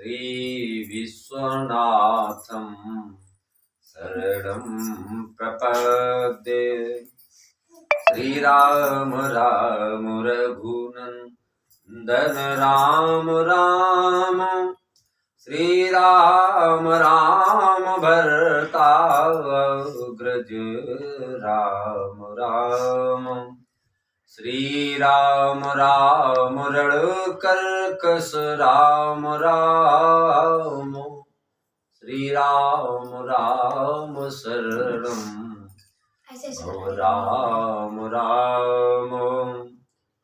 श्रीविश्वनाथं शरणं प्रपद्ये। श्रीराम राम रघुनन्दन राम राम, श्रीराम राम भरताग्रज राम राम, श्रीराम राम रणकर्कश राम राम, श्रीराम राम शरणं राम राम।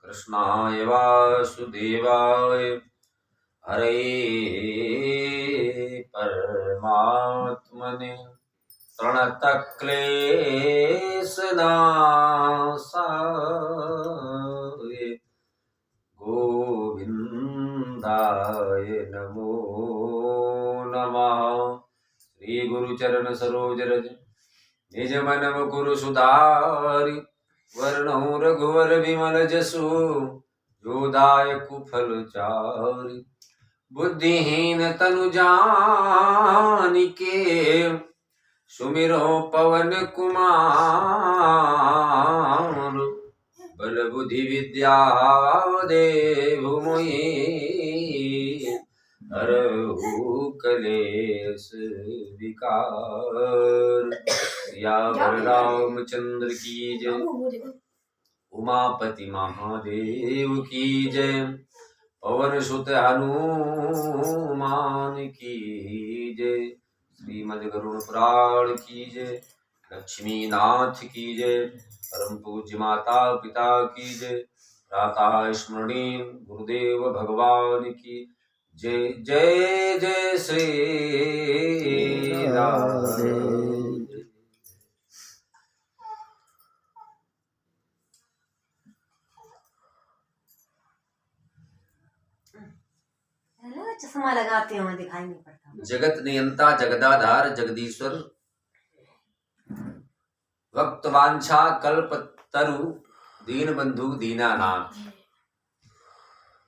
कृष्णाय वासुदेवाय हरे परमात्मने प्रणतक्लेशनाशाय गोविन्दाय नमो नमः। श्री गुरुचरण सरोज रज निज मन मुकुर सुधारि, वर्णौ रघुवर विमल जसु जो दायक फल चारि। बुद्धिहीन तनु जानिके सुमिरो पवन कुमार, बल बुद्धि विद्या देहु मोहि हरहु कलेश विकार। सियावर रामचंद्र की जय, उमापति महादेव की जय, पवन सुत हनुमान की जय। श्रीमद् गरुड़ पुराण की जय, लक्ष्मी नाथ की जय, परम पूज्य माता पिता की जय, प्रातः स्मरणीय गुरुदेव भगवान की जय। जय जय श्री राधे। चश्मा लगाते हो दिखाई नहीं पड़ता। जगत नियंता जगदाधार जगदीश्वर, भक्त वांछा कल्प तरु दीन बंधु दीनानाथ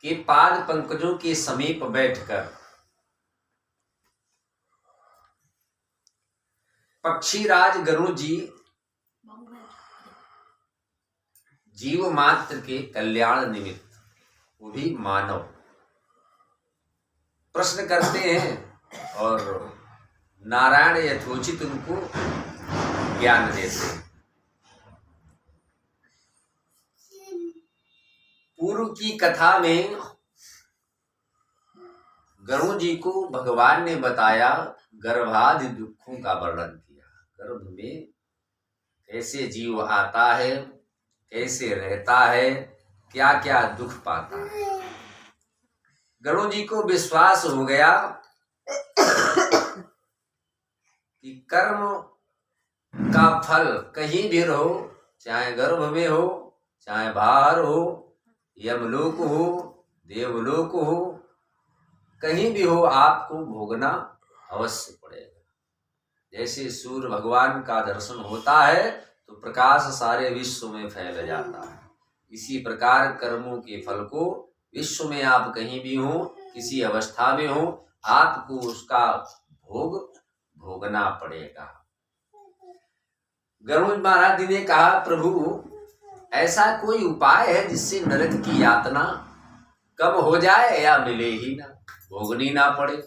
के पाद पंकजों के समीप बैठकर पक्षीराज गरुड़ जी जीव मात्र के कल्याण निमित्त, वो भी मानव, प्रश्न करते हैं और नारायण यथोचित उनको ज्ञान देते हैं। पूर्व की कथा में गरुड़ जी को भगवान ने बताया, गर्भादि दुखों का वर्णन किया। गर्भ में कैसे जीव आता है, कैसे रहता है, क्या क्या दुख पाता है। गरुड़ जी को विश्वास हो गया कि कर्म का फल कहीं भी रहो, चाहे गर्भ में हो, चाहे बाहर हो, यमलोक हो, देवलोक हो, कहीं भी हो, आपको भोगना अवश्य पड़ेगा। जैसे सूर्य भगवान का दर्शन होता है तो प्रकाश सारे विश्व में फैल जाता है, इसी प्रकार कर्मों के फल को विश्व में आप कहीं भी हो, किसी अवस्था में हो, आपको उसका भोग भोगना पड़ेगा। गरुड़ महाराज जी ने कहा, प्रभु ऐसा कोई उपाय है जिससे नरक की यातना कम हो जाए या मिले ही ना, भोगनी ना पड़े।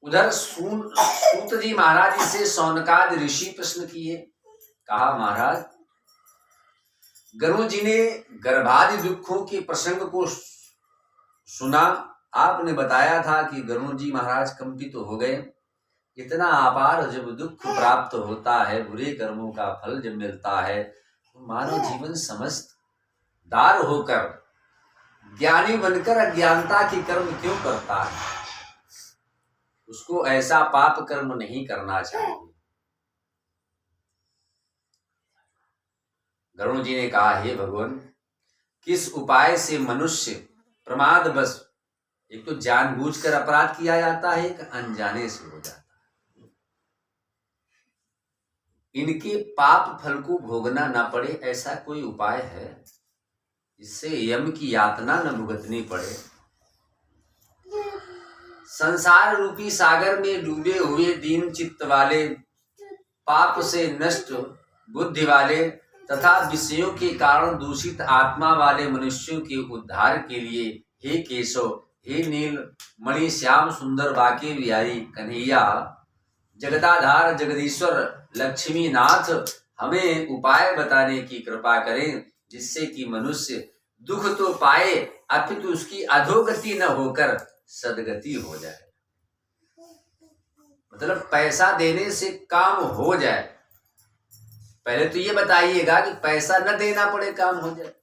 उधर सूत जी महाराज जी से शौनकादि ऋषि प्रश्न किए। कहा, महाराज गरुड़ जी ने गर्भादि दुखों के प्रसंग को सुना, आपने बताया था कि गरुड़ जी महाराज कंपित हो गए। इतना अपार जब दुख प्राप्त होता है, बुरे कर्मों का फल जब मिलता है, तो मानव जीवन समस्त दार होकर ज्ञानी बनकर अज्ञानता की कर्म क्यों करता है? उसको ऐसा पाप कर्म नहीं करना चाहिए। गरुड़ जी ने कहा, हे भगवान, किस उपाय से मनुष्य प्रमाद बस, एक तो जानबूझकर अपराध किया जाता है, एक अनजाने से हो जाता है, इनके पाप फल को भोगना ना पड़े, ऐसा कोई उपाय है? जिससे यम की यातना न भुगतनी पड़े। संसार रूपी सागर में डूबे हुए दीन चित्त वाले, पाप से नष्ट बुद्धि वाले तथा विषयों के कारण दूषित आत्मा वाले मनुष्यों के उद्धार के लिए हे केशव, हे नील मणि श्याम सुंदर बाके बिहारी कन्हैया, जगदाधार जगदीश्वर लक्ष्मी नाथ, हमें उपाय बताने की कृपा करें, जिससे कि मनुष्य दुख तो पाए अपितु उसकी अधोगति न होकर सदगति हो जाए। मतलब पैसा देने से काम हो जाए। पहले तो ये बताइएगा कि पैसा न देना पड़े काम हो जाए।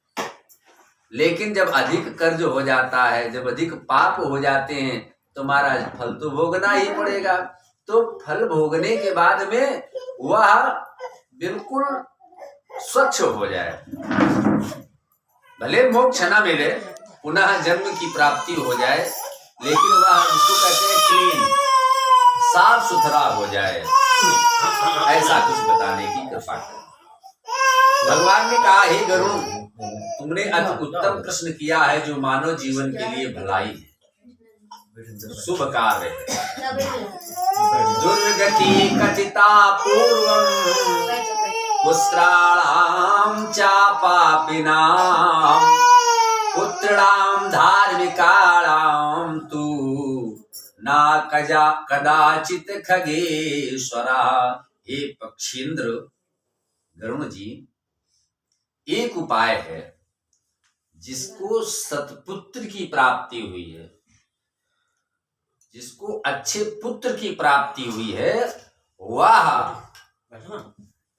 लेकिन जब अधिक कर्ज हो जाता है, जब अधिक पाप हो जाते हैं, तो महाराज फल तो भोगना ही पड़ेगा। तो फल भोगने के बाद में वह बिल्कुल स्वच्छ हो जाए, भले मोक्ष न मिले, पुनः जन्म की प्राप्ति हो जाए, लेकिन वह उसको कहते हैं क्लीन, साफ सुथरा हो जाए। ऐसा कुछ बताने की कृपा करें। भगवान ने कहा, हे गरुण, तुमने अति उत्तम प्रश्न किया है, जो मानव जीवन के लिए भलाई है, शुभ कार्य है। दुर्गति कथिता पूर्वम पुत्राणाम चापापिनाम पुत्राणाम धार्मिकाणाम तू ना कदाचित खगेश्वरा। हे पक्षींद्र, गरुण जी, एक उपाय है जिसको सतपुत्र की प्राप्ति हुई है, जिसको अच्छे पुत्र की प्राप्ति हुई है, वह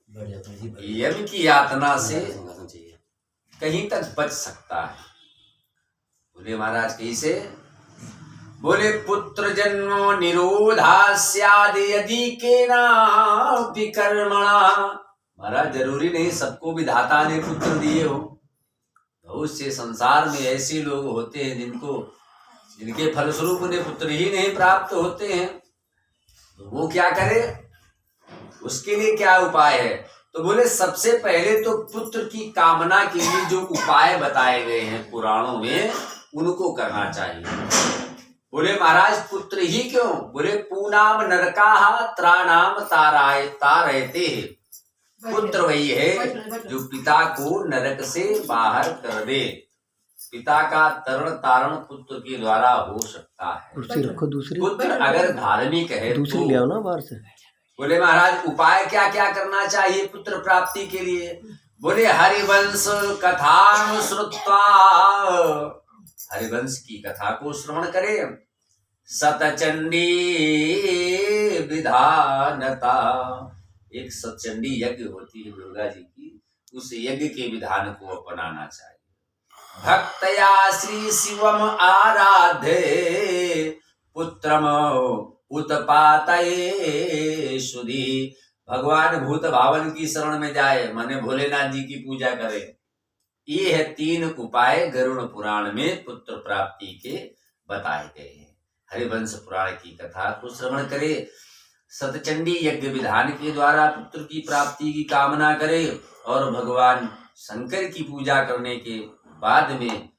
यम की यातना से कहीं तक बच सकता है। बोले महाराज कैसे? बोले पुत्र जन्म निरोधा स्याद यदि केनापि कर्मणा। महाराज जरूरी नहीं सबको विधाता ने पुत्र दिए हो। बहुत से संसार में ऐसे लोग होते हैं जिनके फलस्वरूप उन्हें पुत्र ही नहीं प्राप्त होते हैं। तो वो क्या करे? उसके लिए क्या उपाय है? तो बोले सबसे पहले तो पुत्र की कामना के लिए जो उपाय बताए गए हैं पुराणों में, उनको करना चाहिए। बोले महाराज पुत्र ही क्यों? बोले पूनाम नरकाः त्राणाम तारयते। पुत्र वही है जो पिता को नरक से बाहर कर दे। पिता का तरण तारण पुत्र के द्वारा हो सकता है। पुत्र अगर धार्मिक है दूसरी ले आओ ना बाहर से। बोले महाराज उपाय क्या क्या करना चाहिए पुत्र प्राप्ति के लिए? बोले हरिवंश कथा श्रुत्वा, हरिवंश की कथा को श्रवण करें। सतचंडी विधानता, एक सतचंडी यज्ञ होती है दुर्गा जी की, उस यज्ञ के विधान को अपनाना चाहिए। भक्तया श्री शिवम आराधे पुत्रम उत्पातये सुधी। भगवान भूत भावन की शरण में जाए, माने भोलेनाथ जी की पूजा करे। ये है 3 उपाय गरुड़ पुराण में पुत्र प्राप्ति के बताए गए हैं। हरिवंश पुराण की कथा को श्रवण करे, सतचंडी यज्ञ विधान के द्वारा पुत्र की प्राप्ति की कामना करे, और भगवान शंकर की पूजा करने के बाद में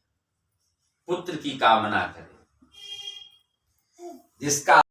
पुत्र की कामना करे, जिसका